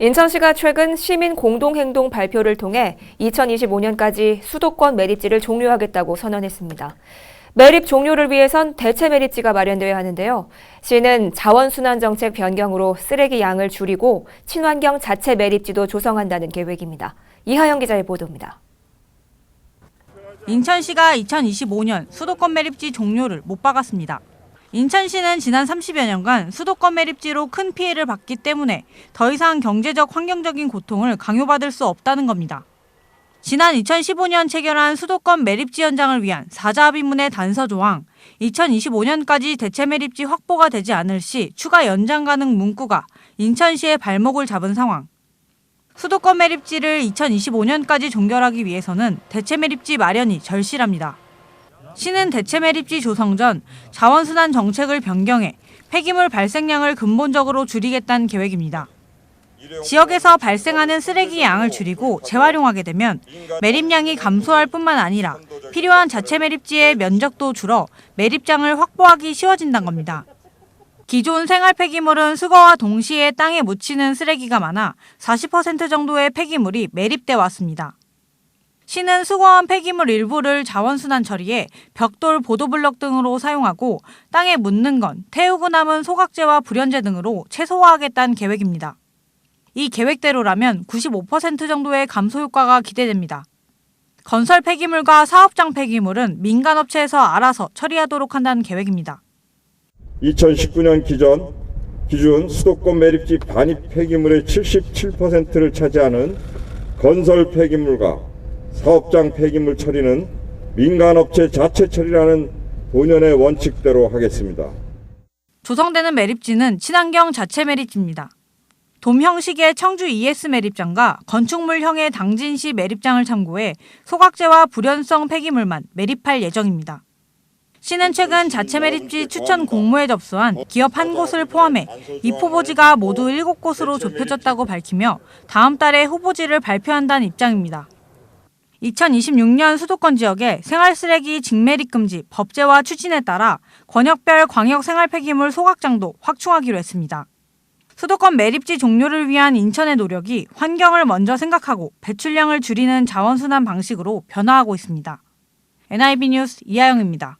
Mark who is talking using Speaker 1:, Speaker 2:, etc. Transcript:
Speaker 1: 인천시가 최근 시민 공동행동 발표를 통해 2025년까지 수도권 매립지를 종료하겠다고 선언했습니다. 매립 종료를 위해선 대체 매립지가 마련돼야 하는데요. 시는 자원순환 정책 변경으로 쓰레기 양을 줄이고 친환경 자체 매립지도 조성한다는 계획입니다. 이하영 기자의 보도입니다.
Speaker 2: 인천시가 2025년 수도권 매립지 종료를 못 박았습니다. 인천시는 지난 30여 년간 수도권 매립지로 큰 피해를 봤기 때문에 더 이상 경제적 환경적인 고통을 강요받을 수 없다는 겁니다. 지난 2015년 체결한 수도권 매립지 연장을 위한 사자합의문의 단서 조항, 2025년까지 대체 매립지 확보가 되지 않을 시 추가 연장 가능 문구가 인천시의 발목을 잡은 상황. 수도권 매립지를 2025년까지 종결하기 위해서는 대체 매립지 마련이 절실합니다. 시는 대체 매립지 조성 전 자원순환 정책을 변경해 폐기물 발생량을 근본적으로 줄이겠다는 계획입니다. 지역에서 발생하는 쓰레기 양을 줄이고 재활용하게 되면 매립량이 감소할 뿐만 아니라 필요한 자체 매립지의 면적도 줄어 매립장을 확보하기 쉬워진다는 겁니다. 기존 생활 폐기물은 수거와 동시에 땅에 묻히는 쓰레기가 많아 40% 정도의 폐기물이 매립돼 왔습니다. 시는 수거한 폐기물 일부를 자원순환 처리해 벽돌, 보도블럭 등으로 사용하고 땅에 묻는 건 태우고 남은 소각재와 불연재 등으로 최소화하겠다는 계획입니다. 이 계획대로라면 95% 정도의 감소 효과가 기대됩니다. 건설 폐기물과 사업장 폐기물은 민간업체에서 알아서 처리하도록 한다는 계획입니다.
Speaker 3: 2019년 기준 수도권 매립지 반입 폐기물의 77%를 차지하는 건설 폐기물과 사업장 폐기물 처리는 민간업체 자체 처리라는 본연의 원칙대로 하겠습니다.
Speaker 2: 조성되는 매립지는 친환경 자체 매립지입니다. 돔 형식의 청주 ES 매립장과 건축물형의 당진시 매립장을 참고해 소각재와 불연성 폐기물만 매립할 예정입니다. 시는 최근 자체 매립지 추천 공모에 접수한 기업 한 곳을 포함해 이 후보지가 모두 7곳으로 좁혀졌다고 밝히며 다음 달에 후보지를 발표한다는 입장입니다. 2026년 수도권 지역의 생활쓰레기 직매립 금지 법제화 추진에 따라 권역별 광역 생활폐기물 소각장도 확충하기로 했습니다. 수도권 매립지 종료를 위한 인천의 노력이 환경을 먼저 생각하고 배출량을 줄이는 자원순환 방식으로 변화하고 있습니다. NIB 뉴스 이하영입니다.